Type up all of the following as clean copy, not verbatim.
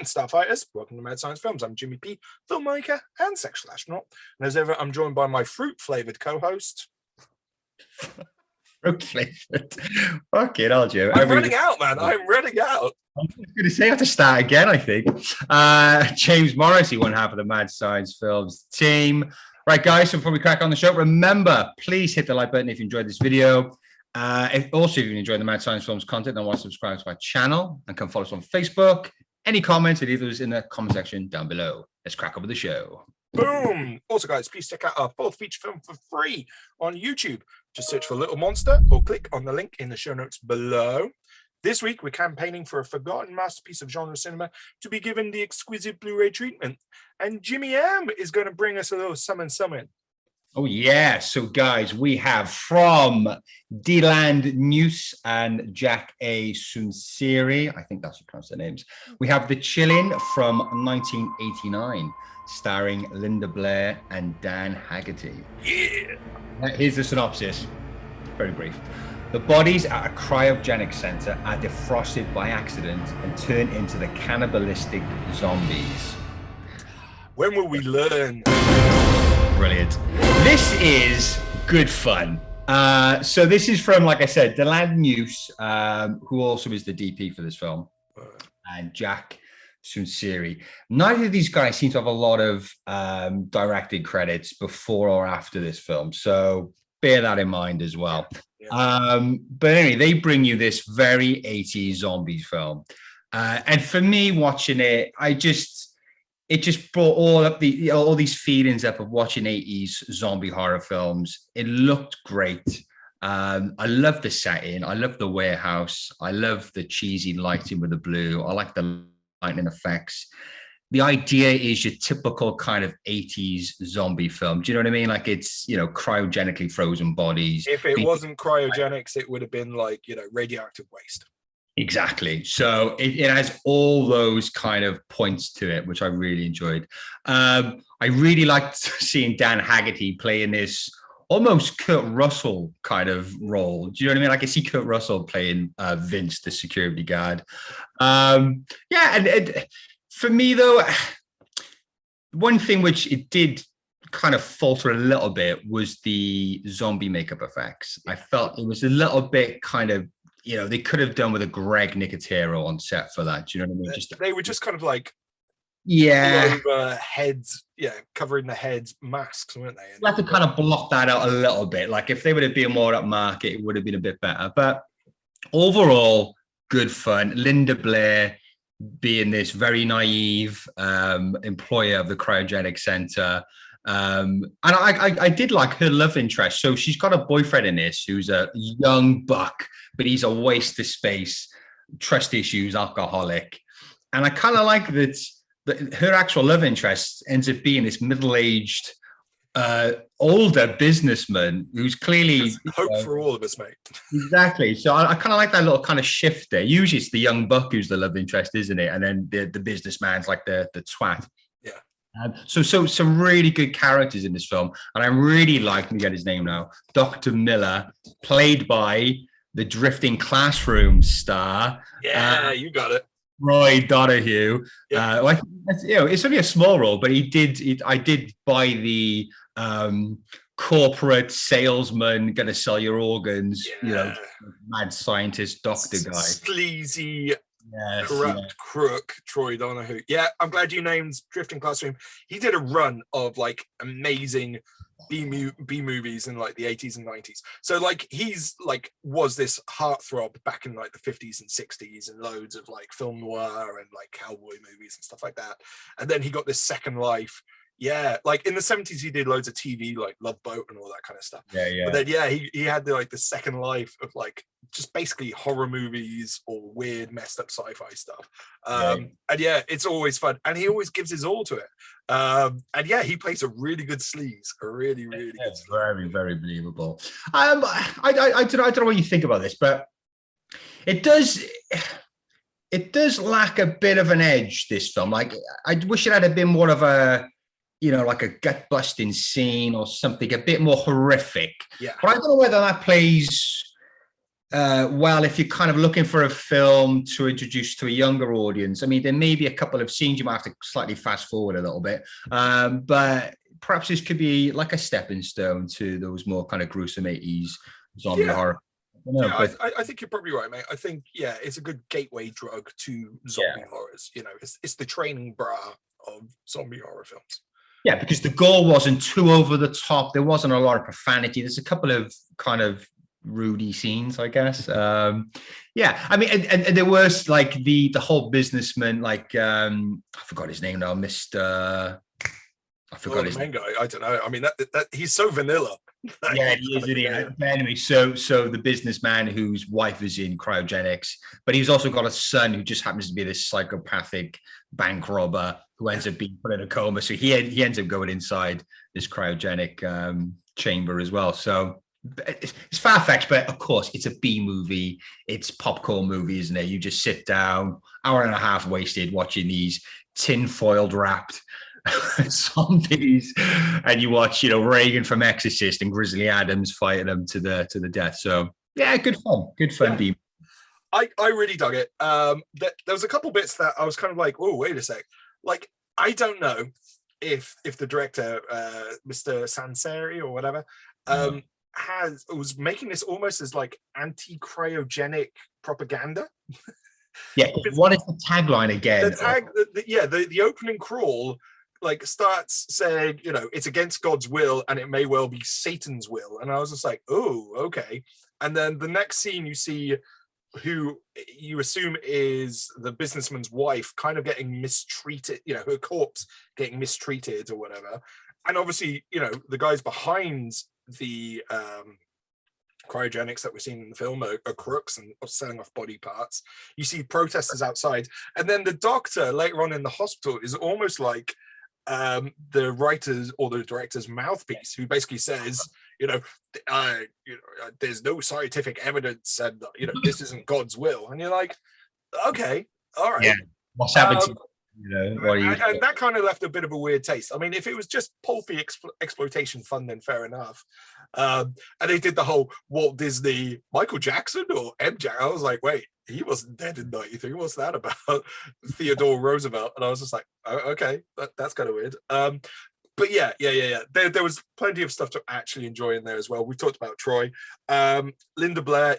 Starfighters. Welcome to Mad Science Films. I'm Jimmy P, filmmaker and sexual astronaut. And as ever, I'm joined by my fruit-flavored co-host. Fruit-flavored? Fucking hell, Joe. I'm running out, man. I'm running out. I'm going to say I have to start again, I think. James Morrissey, one half of the Mad Science Films team. Right, guys, so before we crack on the show, remember, please hit the like button if you enjoyed this video. If you enjoy the Mad Science Films content, then why subscribe to our channel and come follow us on Facebook. Any comments, leave those in the comment section down below. Let's crack on with the show. Boom! Also, guys, please check out our fourth feature film for free on YouTube. Just search for Little Monster or click on the link in the show notes below. This week, we're campaigning for a forgotten masterpiece of genre cinema to be given the exquisite Blu Ray treatment. And Jimmy M is going to bring us a little summon. Oh, yeah. So, guys, we have from Deland News and Jack A. Sunseri. I think that's how you pronounce their names. We have The Chillin' from 1989, starring Linda Blair and Dan Haggerty. Yeah. Here's the synopsis. Very brief. The bodies at a cryogenic center are defrosted by accident and turn into the cannibalistic zombies. When will we learn? Brilliant. This is good fun. So this is from, like I said, Deland News, who also is the DP for this film, and Jack Sunseri. Neither of these guys seem to have a lot of directing credits before or after this film, so bear that in mind as well. Yeah. But anyway, they bring you this very 80s zombie film, and for me, watching it, it just brought all these feelings up of watching 80s zombie horror films. It looked great. I love the setting. I love the warehouse. I love the cheesy lighting with the blue. I like the lightning effects. The idea is your typical kind of 80s zombie film. Do you know what I mean? Like, it's, cryogenically frozen bodies. If it wasn't cryogenics, it would have been like, radioactive waste. Exactly. So it has all those kind of points to it, which I really enjoyed. I really liked seeing Dan Haggerty playing this almost Kurt Russell kind of role. Do you know what I mean? Like, I see Kurt Russell playing Vince, the security guard. And for me, though, one thing which it did kind of falter a little bit was the zombie makeup effects. I felt it was a little bit kind of, they could have done with a Greg Nicotero on set for that. Do you know what I mean? They were just kind of like, heads, covering the heads, masks, weren't they? You have to kind of block that out a little bit. Like, if they would have been more upmarket, it would have been a bit better. But overall, good fun. Linda Blair being this very naive employer of the cryogenic center. And I did like her love interest. So she's got a boyfriend in this who's a young buck, but he's a waste of space, trust issues, alcoholic. And I kind of like that her actual love interest ends up being this middle-aged, older businessman who's clearly hope for all of us, mate. Exactly. So I kind of like that little kind of shift there. Usually it's the young buck who's the love interest, isn't it? And then the businessman's like the twat. Yeah. So some really good characters in this film, and I really like, let me get his name now, Dr. Miller, played by the Drifting Classroom star. Yeah, you got it. Roy Donahue. Yeah. It's only a small role, but I did buy the corporate salesman, gonna sell your organs, mad scientist doctor guy. Sleazy, corrupt crook, Troy Donahue. Yeah, I'm glad you named Drifting Classroom. He did a run of like amazing B movies in like the 80s and 90s. So like he's like was this heartthrob back in like the 50s and 60s and loads of like film noir and like cowboy movies and stuff like that. And then he got this second life. Yeah, like in the 70s he did loads of TV like Love Boat and all that kind of stuff. But then he had the second life of like just basically horror movies or weird messed up sci-fi stuff. And it's always fun, and he always gives his all to it. And he plays a really good sleaze, a really good sleaze. Very, very believable. I don't know what you think about this, but it does lack a bit of an edge, this film. Like, I wish it had a bit more of a like a gut busting scene or something a bit more horrific. Yeah. But I don't know whether that plays Well, if you're kind of looking for a film to introduce to a younger audience, I mean, there may be a couple of scenes you might have to slightly fast forward a little bit, but perhaps this could be like a stepping stone to those more kind of gruesome 80s zombie horror. I think you're probably right, mate. I think, it's a good gateway drug to zombie horrors. You know, it's the training bra of zombie horror films. Yeah, because the gore wasn't too over the top. There wasn't a lot of profanity. There's a couple of kind of Rudy scenes, I guess. I mean, and there was like the whole businessman, like I forgot his name now, Mr. I forgot his main guy. I don't know. I mean, that he's so vanilla. Yeah, he is. Yeah. Anyway, so the businessman whose wife is in cryogenics, but he's also got a son who just happens to be this psychopathic bank robber who ends up being put in a coma. So he ends up going inside this cryogenic chamber as well. So it's far-fetched, but of course it's a B movie. It's popcorn movie, isn't it? You just sit down, hour and a half wasted watching these tin-foiled wrapped zombies, and you watch, Reagan from Exorcist and Grizzly Adams fighting them to the death. So yeah, good fun. Yeah. B. I really dug it. There was a couple bits that I was kind of like, oh, wait a sec. Like, I don't know if the director, Mr. Sanseri or whatever, was making this almost as like anti-cryogenic propaganda. Yeah, what is the tagline again? The opening crawl like starts saying, it's against God's will and it may well be Satan's will. And I was just like, oh, okay. And then the next scene you see who you assume is the businessman's wife kind of getting mistreated, her corpse getting mistreated or whatever. And obviously, the guys behind the cryogenics that we're seeing in the film are crooks and are selling off body parts. You see protesters outside, and then the doctor later on in the hospital is almost like the writer's or the director's mouthpiece, who basically says, there's no scientific evidence, and this isn't God's will. And you're like, okay, all right, what's happened? And that kind of left a bit of a weird taste. I mean, if it was just pulpy exploitation fun, then fair enough. And they did the whole Walt Disney, Michael Jackson or MJ. I was like, wait, he wasn't dead in 93. What's that about? Theodore Roosevelt. And I was just like, oh, okay, that's kind of weird. But yeah. There was plenty of stuff to actually enjoy in there as well. We talked about Troy. Linda Blair,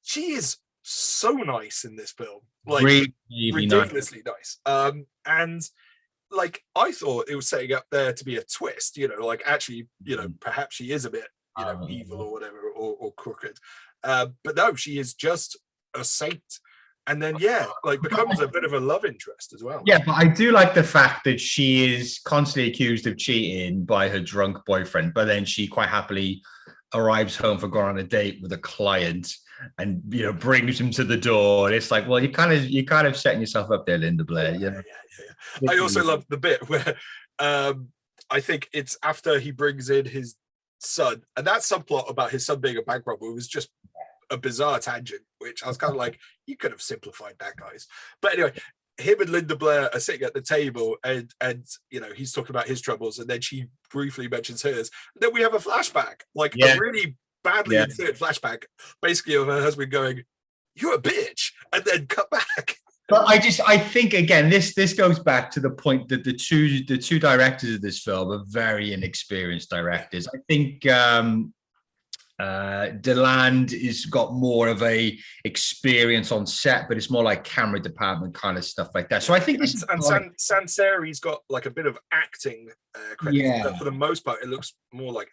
she is so nice in this film, like ridiculously nice. And like I thought it was setting up there to be a twist, like actually, perhaps she is a bit, evil or whatever, or crooked. But no, she is just a saint. And then becomes a bit of a love interest as well. Yeah, but I do like the fact that she is constantly accused of cheating by her drunk boyfriend, but then she quite happily arrives home for going on a date with a client and brings him to the door. And it's like, well, you kind of setting yourself up there, Linda Blair. Yeah. I also love the bit where I think it's after he brings in his son, and that subplot about his son being a bank robber was just a bizarre tangent, which I was kind of like, you could have simplified that, guys. But anyway, him and Linda Blair are sitting at the table, and he's talking about his troubles, and then she briefly mentions hers. And then we have a flashback, like a really badly inserted flashback, basically of her husband going, "You're a bitch," and then cut back. But I think again, this goes back to the point that the two directors of this film are very inexperienced directors. I think Deland has got more of a experience on set, but it's more like camera department kind of stuff like that. So I think this Sanseri's got like a bit of acting credit, but for the most part, it looks more like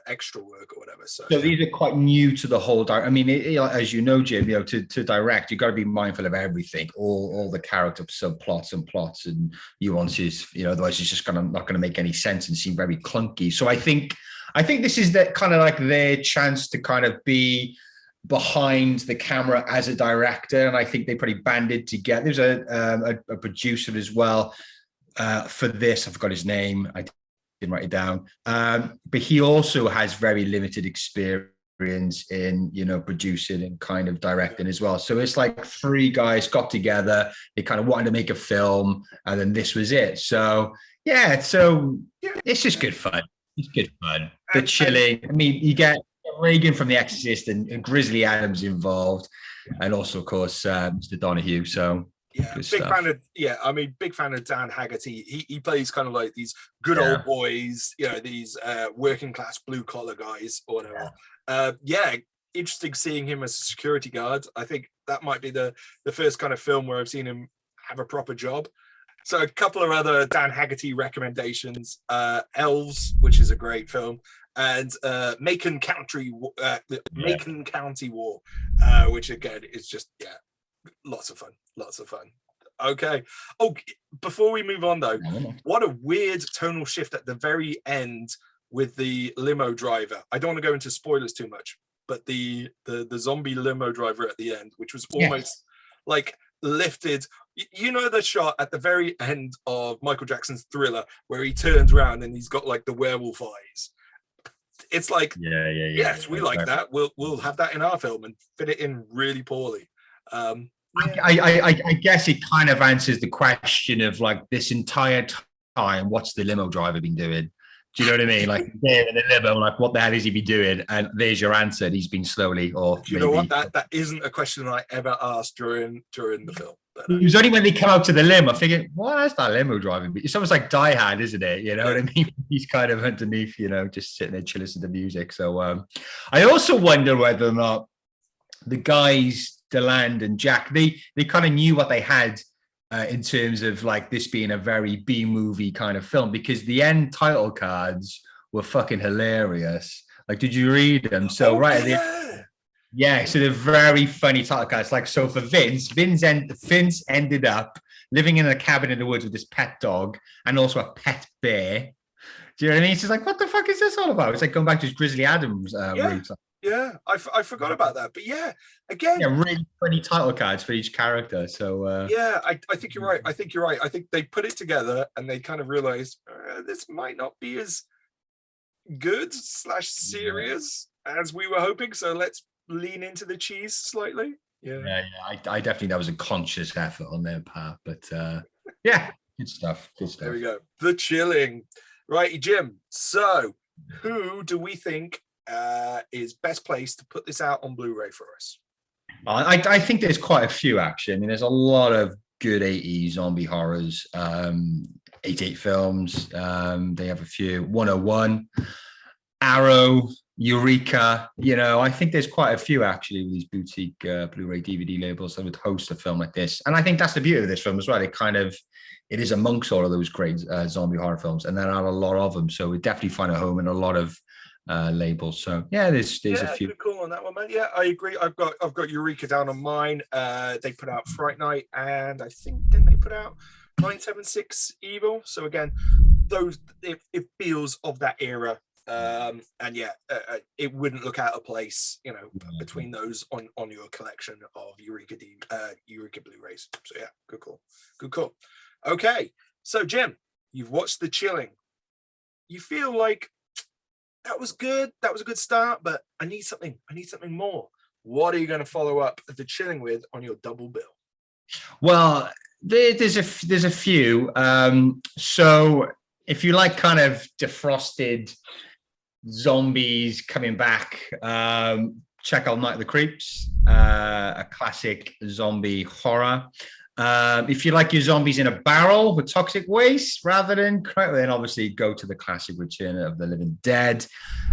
extra work or whatever. So these are quite new to the whole. I mean, as you know, Jim, to direct, you've got to be mindful of everything, all the character subplots and plots and nuances. Otherwise, it's just not going to make any sense and seem very clunky. So I think this is that kind of like their chance to kind of be behind the camera as a director, and I think they pretty banded together. There's a producer as well for this. I forgot his name. I didn't write it down. But he also has very limited experience in producing and kind of directing as well. So it's like three guys got together. They kind of wanted to make a film, and then this was it. So it's just good fun. It's good fun. But chilling. I mean, you get Reagan from The Exorcist and Grizzly Adams involved, and also, of course, Mr. Donahue. So yeah, big fan of Dan Haggerty. He plays kind of like these good old boys, these working class blue collar guys or whatever. Interesting seeing him as a security guard. I think that might be the first kind of film where I've seen him have a proper job. So a couple of other Dan Haggerty recommendations: Elves, which is a great film, and Macon County War, which again is just lots of fun. Okay. Oh, before we move on though, what a weird tonal shift at the very end with the limo driver. I don't want to go into spoilers too much, but the zombie limo driver at the end, which was almost like lifted. You know the shot at the very end of Michael Jackson's Thriller where he turns around and he's got like the werewolf eyes. It's like, yes, we like that. We'll have that in our film and fit it in really poorly. I guess it kind of answers the question of like this entire time, what's the limo driver been doing? Do you know what I mean? Like there in the limo, like what the hell has he been doing? And there's your answer. He's been slowly, or do you know what? That isn't a question I ever asked during the film. But, it was only when they come out to the limo, I figured, why is that limo driving? It's almost like Die Hard, isn't it? You know what I mean? He's kind of underneath, just sitting there chilling to the music. So I also wonder whether or not the guys, Deland and Jack, they kind of knew what they had in terms of like this being a very B movie kind of film, because the end title cards were fucking hilarious. Like, did you read them? So at the end, so they're very funny title cards. Like, so for Vince ended up living in a cabin in the woods with this pet dog and also a pet bear. Do you know what I mean? It's just like, what the fuck is this all about? It's like going back to his Grizzly Adams roots. Yeah, I forgot about that. But again, really funny title cards for each character. So I think you're right. I think they put it together and they kind of realized this might not be as good / serious as we were hoping. So let's lean into the cheese slightly. I definitely think that was a conscious effort on their part. But good stuff. There we go. The Chilling. Right, Jim. So who do we think is best placed to put this out on Blu Ray for us? I think there's quite a few, actually. I mean, there's a lot of good 80s zombie horrors, 88 films. They have a few. 101, Arrow, Eureka. I think there's quite a few, actually, with these boutique Blu-ray DVD labels that would host a film like this. And I think that's the beauty of this film as well. It is amongst all of those great zombie horror films, and there are a lot of them. So we definitely find a home in a lot of labels. So there's a few. Good call on that one, man. Yeah, I agree. I've got Eureka down on mine. They put out Fright Night, and I think didn't they put out 976 Evil? So again, those it feels of that era. It wouldn't look out of place, between those on your collection of Eureka Blu-rays. So good call. Okay, so Jim, you've watched The Chilling. You feel like that was good. That was a good start, but I need something more. What are you going to follow up The Chilling with on your double bill? Well, there's a few. So if you like kind of defrosted zombies coming back, check out Night of the Creeps, a classic zombie horror. If you like your zombies in a barrel with toxic waste rather than, then obviously go to the classic Return of the Living Dead.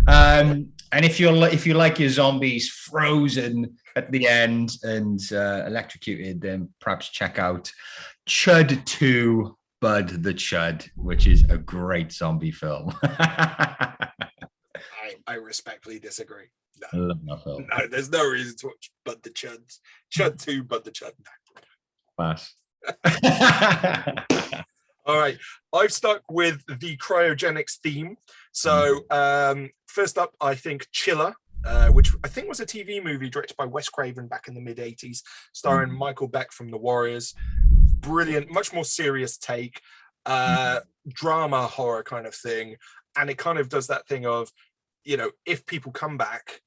And if you like your zombies frozen at the end and electrocuted, then perhaps check out CHUD II, Bud the Chud, which is a great zombie film. I respectfully disagree. I love that film. No, there's no reason to watch Bud the Chud. CHUD II, Bud the Chud. Class. All right, I've stuck with the cryogenics theme. So first up, I think Chiller, which I think was a TV movie directed by Wes Craven back in the mid-'80s, starring Michael Beck from The Warriors. Brilliant, much more serious take, drama horror kind of thing. And it kind of does that thing of, if people come back,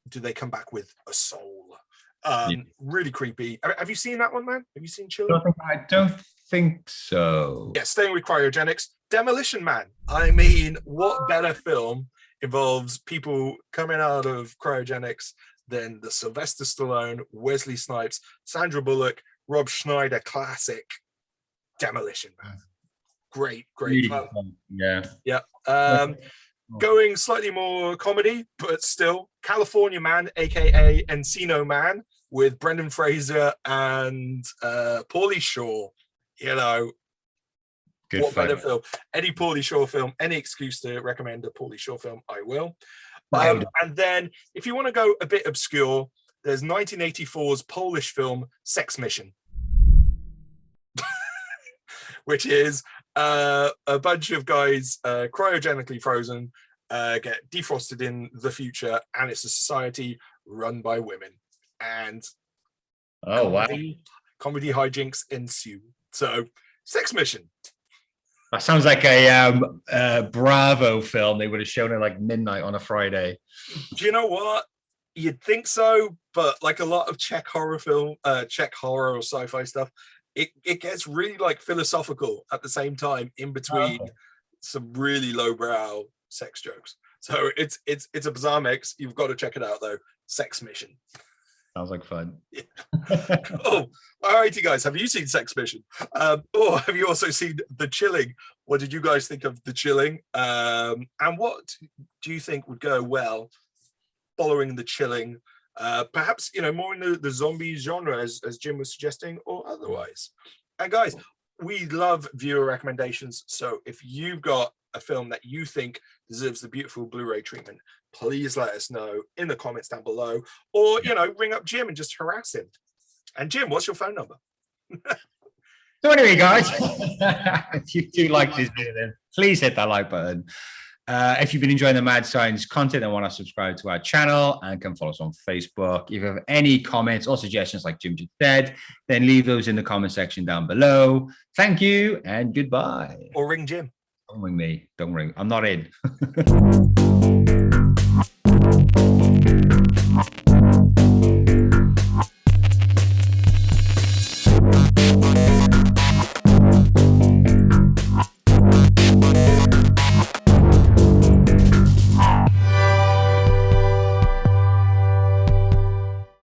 do they come back with a soul? Really creepy. Have you seen that one, man? Have you seen Chiller? I don't think so. Yeah, staying with cryogenics, Demolition Man. I mean, what better film involves people coming out of cryogenics, then the Sylvester Stallone, Wesley Snipes, Sandra Bullock, Rob Schneider classic Demolition Man. Great Really fun. Yeah. Going slightly more comedy, but still California Man, aka Encino Man, with Brendan Fraser and Pauly Shore. You know, Good what fun. better film? Any Pauly Shore film, any excuse to recommend a Pauly Shore film, I will. And then if you want to go a bit obscure, there's 1984's Polish film Sex Mission, which is a bunch of guys cryogenically frozen, get defrosted in the future, and it's a society run by women. And comedy hijinks ensue. So, Sex Mission. That sounds like a Bravo film. They would have shown it like midnight on a Friday. Do you know what? You'd think so, but like a lot of Czech horror or sci-fi stuff, it gets really like philosophical at the same time in between some really lowbrow sex jokes. So it's a bizarre mix. You've got to check it out though. Sex Mission. Sounds like fun. Yeah. Oh, all righty, guys. Have you seen Sex Mission? Or have you also seen The Chilling? What did you guys think of The Chilling? And what do you think would go well following The Chilling? Perhaps, more in the zombie genre, as Jim was suggesting, or otherwise. And guys, we love viewer recommendations. So if you've got a film that you think deserves the beautiful Blu-ray treatment, please let us know in the comments down below, or ring up Jim and just harass him. And Jim, what's your phone number? So anyway, guys, if you do like this video, then please hit that like button. If you've been enjoying the Mad Science content and want to subscribe to our channel and come follow us on Facebook, if you have any comments or suggestions like Jim just said, then leave those in the comment section down below. Thank you and goodbye. Or ring Jim. Don't ring me. Don't ring. I'm not in.